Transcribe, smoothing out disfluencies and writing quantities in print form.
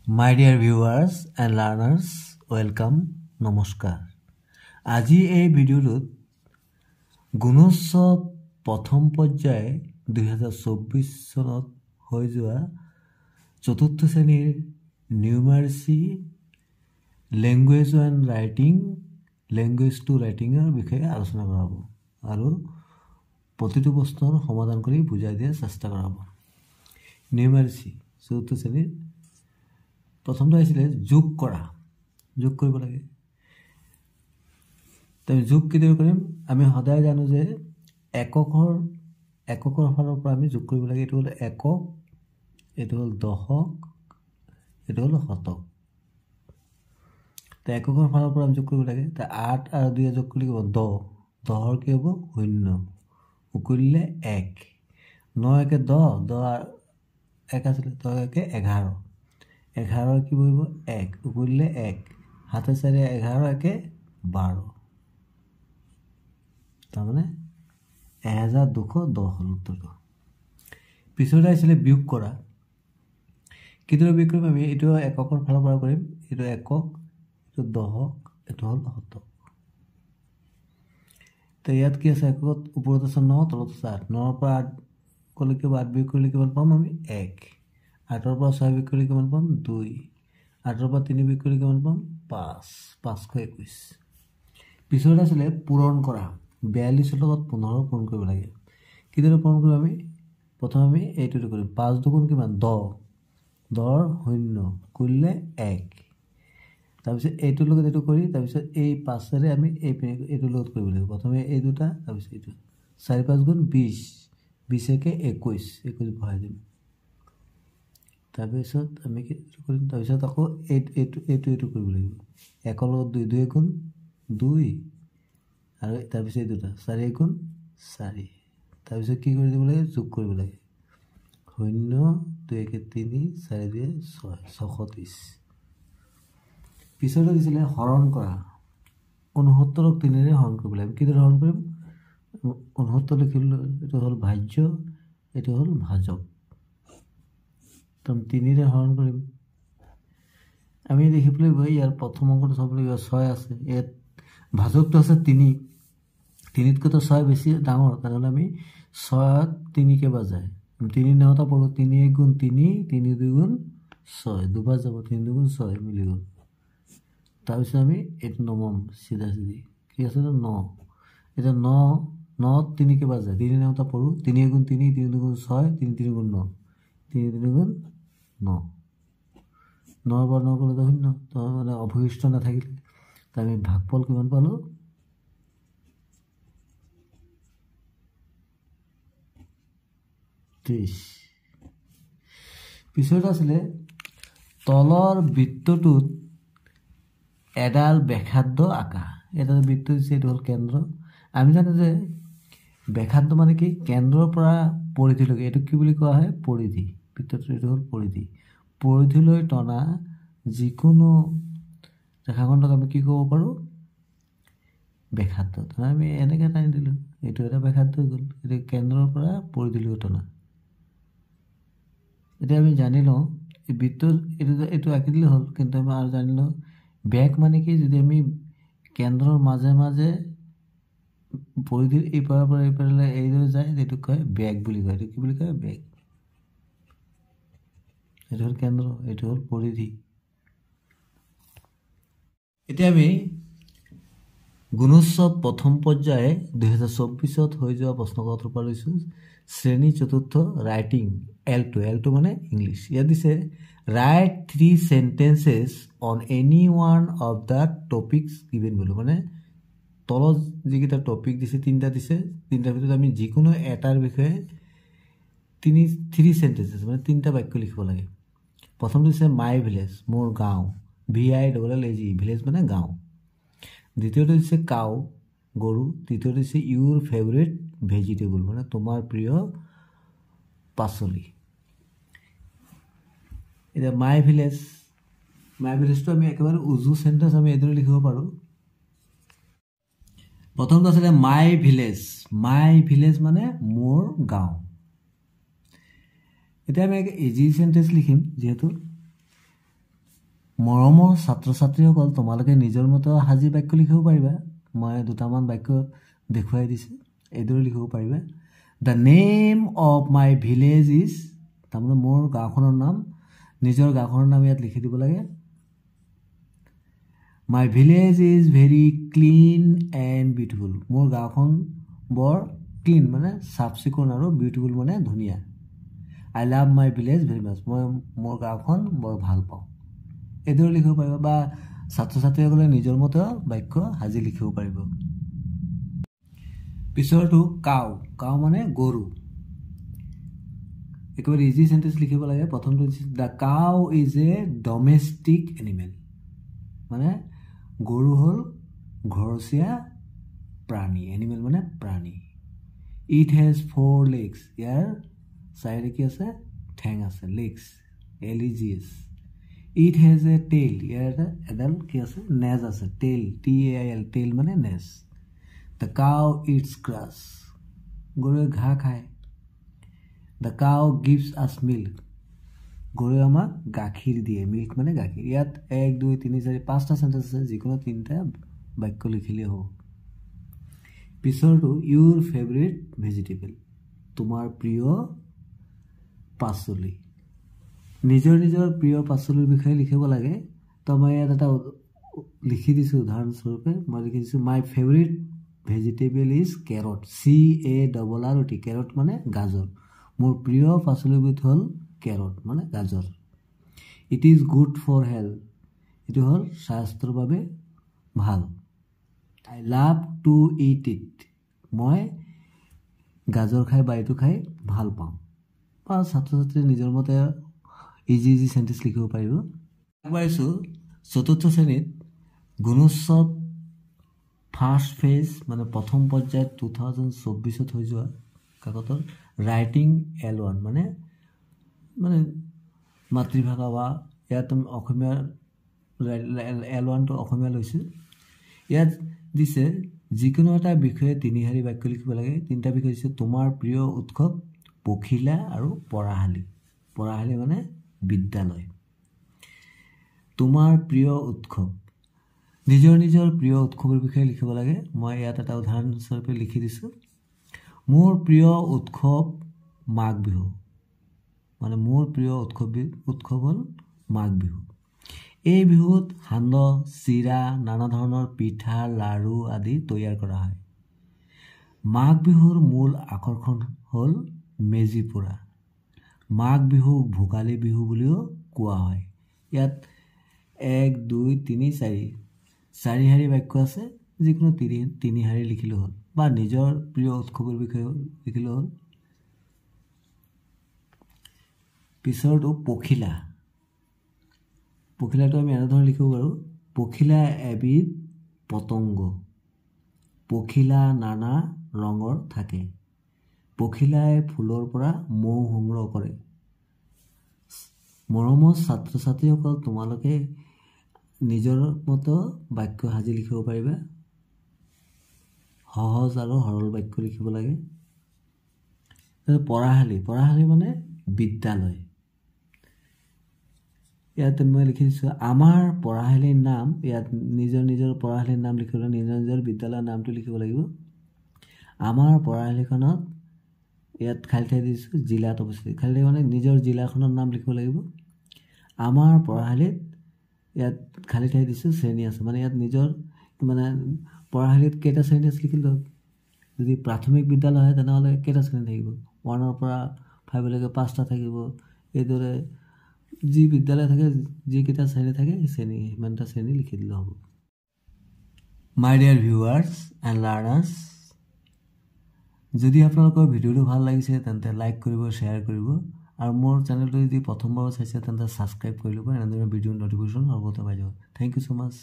My dear viewers and learners, welcome, নমস্কাৰ। আজি এই ভিডিঅ'টোত গুণোৎসৱ প্ৰথম পৰ্যায় 2024 চনত হৈ যোৱা চতুৰ্থ শ্ৰেণীৰ numeracy language and writing language to ৰাইটিঙৰ বিষয়ে আলোচনা কৰা হ'ব আৰু প্ৰতিটো প্ৰশ্নৰ সমাধান কৰি বুজাই দিয়াৰ চেষ্টা কৰা হ'ব। নিউমাৰেচি চতুৰ্থ শ্ৰেণীৰ প্ৰথমটো আহিছিলে যোগ কৰা, যোগ কৰিব লাগে। তাৰপিছত যোগ কেতিয়া কৰিম? আমি সদায় জানো যে এককৰ ফালৰ পৰা আমি যোগ কৰিব লাগে। এইটো হ'ল একক, এইটো হ'ল দশক, এইটো হ'ল শতক। তো এককৰ ফালৰ পৰা আমি যোগ কৰিব লাগে। তো 8 আৰু 2 যোগ কৰিলে কি হ'ব? 10। 10ৰ কি হ'ব? 0। উকলিলে 1। 9 একে 10, 10 1 আছিলে, 10 একে 11। 11 কি বহিব? 1। উকলিলে 1। 7 4 11 একে 12। তাৰমানে 1210 হ'ল উত্তৰটো। পিছতে আহিছিলে বিয়োগ কৰা। কিদৰে বিয়োগ কৰিম আমি? এইটো এককৰ ফালৰ পৰা কৰিম। এইটো একক, এইটো দশক, এইটো হ'ল শতক। তো ইয়াত কি আছে? এককত ওপৰত আছে 9, তলত আছে 8। 9ৰ পৰা 8 ক'লে কি হ'ব? 8 বিয়োগ কৰিলে কিমান পাম আমি? 1। 8ৰ পৰা 6 বিয়োগ কৰিলে কিমান পাম? 2। 8ৰ পৰা 3 বিয়োগ কৰিলে কিমান পাম? 5। 521। পিছত আছিলে পূৰণ কৰা। 42ৰ লগত 15 পূৰণ কৰিব লাগে। কিদৰে পূৰণ কৰিম আমি? প্ৰথমে আমি এইটোতে কৰিম। 5 দুগুণ কিমান? 10। 10ৰ 0 কৰিলে 1। তাৰপিছত এইটোৰ লগত এইটো কৰি তাৰপিছত এই 5ৰে আমি এইটোৰ লগত কৰিব লাগিব। প্ৰথমে এই দুটা, তাৰপিছত এইটো। 4 5 গুণ 20। 20 একে 21। 21 ভৰাই দিম। তাৰপিছত আমি কি কৰিম? তাৰপিছত আকৌ এইটো কৰিব লাগিব। 1ৰ লগত 2, 2 গুণ 2 আৰু তাৰপিছত এই দুটা 4 গুণ 4। তাৰপিছত কি কৰি দিব লাগে? যোগ কৰিব লাগে। 0 2 1 3 4 2 6 630। পিছতে দিছিলে হৰণ কৰা। 69ক 3ৰে হৰণ কৰিব লাগে। কিদৰে হৰণ কৰিম? 69 লিখিলোঁ, এইটো হ'ল ভাজ্য, এইটো হ'ল ভাজক। 3ৰে হৰণ কৰিম। আমি দেখিবলৈ গৈ ইয়াৰ প্ৰথম অংকটো চাবলৈ গ'লে 6 আছে। ইয়াত ভাজকটো আছে 3। 3তকৈতো 6 বেছি ডাঙৰ, তেনেহ'লে আমি 6 3কে বাজায় 3 9টা পঢ়োঁ। 3 1 গুণ 3, 3 2 গুণ 6, দুবাৰ যাব। 3 2 গুণ 6 মিলি গ'ল। তাৰপিছত আমি এইটো নমাম চিধা চিধি। কি আছে? 9। এতিয়া 9 3কে বাজায়। 3 9টা পঢ়োঁ। 3 1 গুণ 3, 3 2 গুণ 6, 3 3 গুণ 9, 3 3 গুণ 9। 9ৰ পৰা 9 গ'লে 0, তো মানে অৱশিষ্ট নাথাকিলে। তো আমি ভাগফল কিমান পালোঁ? 30। পিছত আছিলে তলৰ বৃত্তটোত এডাল ব্যাসাৰ্ধ আঁকা। এটা বৃত্ত দিছে, এইটো হ'ল কেন্দ্ৰ। আমি জানো যে ব্যাসাৰ্ধ মানে কি? কেন্দ্ৰৰ পৰা পৰিধিলৈকে। এইটো কি বুলি কোৱা হয়? পৰিধি। বৃত্তটো এইটো হ'ল পৰিধি। পৰিধিলৈ টনা যিকোনো ৰেখাখণ্ডক আমি কি ক'ব পাৰোঁ? ব্যাসাৰ্ধ। আমি এনেকৈ টানি দিলোঁ, এইটো এটা ব্যাসাৰ্ধ হৈ গ'ল। এইটো কেন্দ্ৰৰ পৰা পৰিধিলৈ টনা। এতিয়া আমি জানি লওঁ এই বৃত্ত এইটো আঁকি দিলে হ'ল, কিন্তু আমি আৰু জানি লওঁ ব্যাস মানে কি? যদি আমি কেন্দ্ৰৰ মাজে মাজে পৰিধিৰ ইপাৰৰ পৰা ইপাৰলৈ এইদৰে যায়, এইটো কয় ব্যাস বুলি কয়। এইটো কি বুলি কয়? ব্যাস। এইটো হ'ল কেন্দ্ৰ, এইটো হ'ল পৰিধি। এতিয়া আমি গুণোৎসৱ প্ৰথম পৰ্যায় 2024 হৈ যোৱা প্ৰশ্নকাকতৰ পৰা লৈছোঁ। শ্ৰেণী চতুৰ্থ ৰাইটিং L2 মানে ইংলিছ। ইয়াত দিছে right 3 sentences on any one of the topics given below। মানে তলত যিকেইটা টপিক দিছে, 3টা দিছে, 3টাৰ ভিতৰত আমি যিকোনো এটাৰ বিষয়ে 3 sentences মানে 3টা বাক্য লিখিব লাগে। প্ৰথমটো দিছে মাই ভিলেজ, মোৰ গাঁও। VILLAGE, ভিলেজ মানে গাঁও। দ্বিতীয়টো দিছে কাউ, গৰু। তৃতীয়টো দিছে ইউৰ ফেভৰেট ভেজিটেবল, মানে তোমাৰ প্ৰিয় পাচলি। এতিয়া মাই ভিলেজটো আমি একেবাৰে উজু চেণ্টেঞ্চ আমি এইদৰে লিখিব পাৰোঁ। প্ৰথমটো আছিলে মাই ভিলেজ মানে মোৰ গাঁও। এতিয়া আমি ইজি চেণ্টেঞ্চ লিখিম। যিহেতু মৰমৰ ছাত্ৰ ছাত্ৰীসকল তোমালোকে নিজৰ মতে সাজি বাক্য লিখিব পাৰিবা মই দুটামান বাক্য দেখুৱাই দিছোঁ এইদৰে লিখিব পাৰিবা the name of my village is তাৰমানে মোৰ গাঁওখনৰ নাম নিজৰ গাঁওখনৰ নাম ইয়াত লিখি দিব লাগে my village is very clean and beautiful মোৰ গাঁওখন বৰ ক্লিন মানে চাফ চিকুণ আৰু বিউটিফুল মানে ধুনীয়া I love my village very মাছ মই মোৰ গাঁওখন বৰ ভাল পাওঁ এইদৰে লিখিব পাৰিব বা ছাত্ৰ ছাত্ৰীসকলে নিজৰ মতে বাক্য সাজি লিখিব পাৰিব পিছৰটো কাউ কাউ মানে গৰু একেবাৰে ইজি সেন্টেন্স লিখিব লাগে প্ৰথমটো the cow is a domestic animal মানে গৰু হ'ল ঘৰচীয়া প্ৰাণী এনিমেল মানে প্ৰাণী ইট হেজ 4 legs ইয়াৰ চাৰিটা কি আছে ঠেং আছে legs LEGS it has a tail ইয়াৰ এডাল কি আছে নেজ আছে টেইল TAIL টেইল মানে নেজ দ্য কাউ ইটছ গ্ৰাছ গৰুৱে ঘাঁহ খায় দ্য কাউ গিভছ আছ মিল্ক গৰুৱে আমাক গাখীৰ দিয়ে মিল্ক মানে গাখীৰ ইয়াত 1 2 3 4 5টা সেন্টেন্স আছে যিকোনো 3টা বাক্য লিখিলে হ'ব পিছৰটো ইউৰ ফেভৰেট ভেজিটেবল তোমাৰ প্ৰিয় পাচলি নিজৰ নিজৰ প্ৰিয় পাচলিৰ বিষয়ে লিখিব লাগে তো মই ইয়াত এটা লিখি দিছোঁ উদাহৰণস্বৰূপে মই লিখি দিছোঁ my favourite vegetable is carrot CARROT carrot মানে গাজৰ মোৰ প্ৰিয় পাচলিবিধ হ'ল কেৰট মানে গাজৰ it is good for health এইটো হ'ল স্বাস্থ্যৰ বাবে ভাল I love to eat it মই গাজৰ খাই বা এইটো খাই ভাল পাওঁ বা ছাত্ৰ ছাত্ৰীয়ে নিজৰ মতে ইজি সেন্টেন্স লিখিব পাৰিব আগবাঢ়িছোঁ চতুৰ্থ শ্ৰেণীত গুণোৎসৱ ফাৰ্ষ্ট ফেজ মানে প্ৰথম পৰ্যায়ত 2024 হৈ যোৱা কাকতৰ ৰাইটিং L1 মানে মাতৃভাষা বা ইয়াত অসমীয়া L1টো অসমীয়া লৈছোঁ ইয়াত দিছে যিকোনো এটা বিষয়ে 3 শাৰী বাক্য লিখিব লাগে 3টা বিষয় দিছে তোমাৰ প্ৰিয় উৎসৱ পখিলা আৰু পঢ়াশালী মানে বিদ্যালয় তোমাৰ প্ৰিয় উৎসৱ নিজৰ নিজৰ প্ৰিয় উৎসৱৰ বিষয়ে লিখিব লাগে মই ইয়াত এটা উদাহৰণস্বৰূপে লিখি দিছোঁ মোৰ প্ৰিয় উৎসৱ মাঘ বিহু মানে মোৰ প্ৰিয় উৎসৱ হ'ল মাঘ বিহু এই বিহুত সান্দহ চিৰা নানা ধৰণৰ পিঠা লাড়ু আদি তৈয়াৰ কৰা হয় মাঘ বিহুৰ মূল আকৰ্ষণ হ'ল মেজি পোৰা মাঘ বিহু ভোগালী বিহু বুলিও কোৱা হয় ইয়াত 1 2 3 4 শাৰী বাক্য আছে যিকোনো 3 শাৰী লিখিলে হ'ল বা নিজৰ প্ৰিয় উৎসৱৰ বিষয়ে লিখিলে হ'ল পিছৰটো পখিলাটো আমি এনেধৰণে লিখিব পাৰোঁ পখিলা এবিধ পতংগ পখিলা নানা ৰঙৰ থাকে পখিলাই ফুলৰ পৰা মৌ সংগ্ৰহ কৰে মৰমৰ ছাত্ৰ ছাত্ৰীসকল তোমালোকে নিজৰ মতে বাক্য সাজি লিখিব পাৰিবা সহজ আৰু সৰল বাক্য লিখিব লাগে পঢ়াশালী মানে বিদ্যালয় ইয়াত মই লিখি দিছোঁ আমাৰ পঢ়াশালীৰ নাম ইয়াত নিজৰ পঢ়াশালীৰ নাম লিখিবলৈ নিজৰ বিদ্যালয়ৰ নামটো লিখিব লাগিব আমাৰ পঢ়াশালীখনত ইয়াত খালী ঠাই দিছোঁ জিলাত অৱস্থিত খালী ঠাই মানে নিজৰ জিলাখনৰ নাম লিখিব লাগিব আমাৰ পঢ়াশালীত ইয়াত খালী ঠাই দিছোঁ শ্ৰেণী আছে মানে ইয়াত নিজৰ মানে পঢ়াশালীত কেইটা শ্ৰেণী আছে লিখিলোঁ যদি প্ৰাথমিক বিদ্যালয় হয় তেনেহ'লে কেইটা শ্ৰেণী থাকিব 1ৰ পৰা 5লৈকে 5টা থাকিব এইদৰে যি বিদ্যালয় থাকে যিকেইটা শ্ৰেণী থাকে সেই শ্ৰেণী সিমানটা শ্ৰেণী লিখি দিলে হ'ব মাই ডিয়াৰ ভিউৱাৰ্ছ এণ্ড লাৰ্ণাৰ্ছ যদি আপোনালোকৰ ভিডিঅ'টো ভাল লাগিছে তেন্তে লাইক কৰিব শ্বেয়াৰ কৰিব আৰু মোৰ চেনেলটো যদি প্ৰথমবাৰ চাইছে তেন্তে ছাবস্ক্ৰাইব কৰি ল'ব এনেদৰে ভিডিঅ'ৰ নটিফিকেশ্যন সৰ্বতে পাই যাব থেংক ইউ so much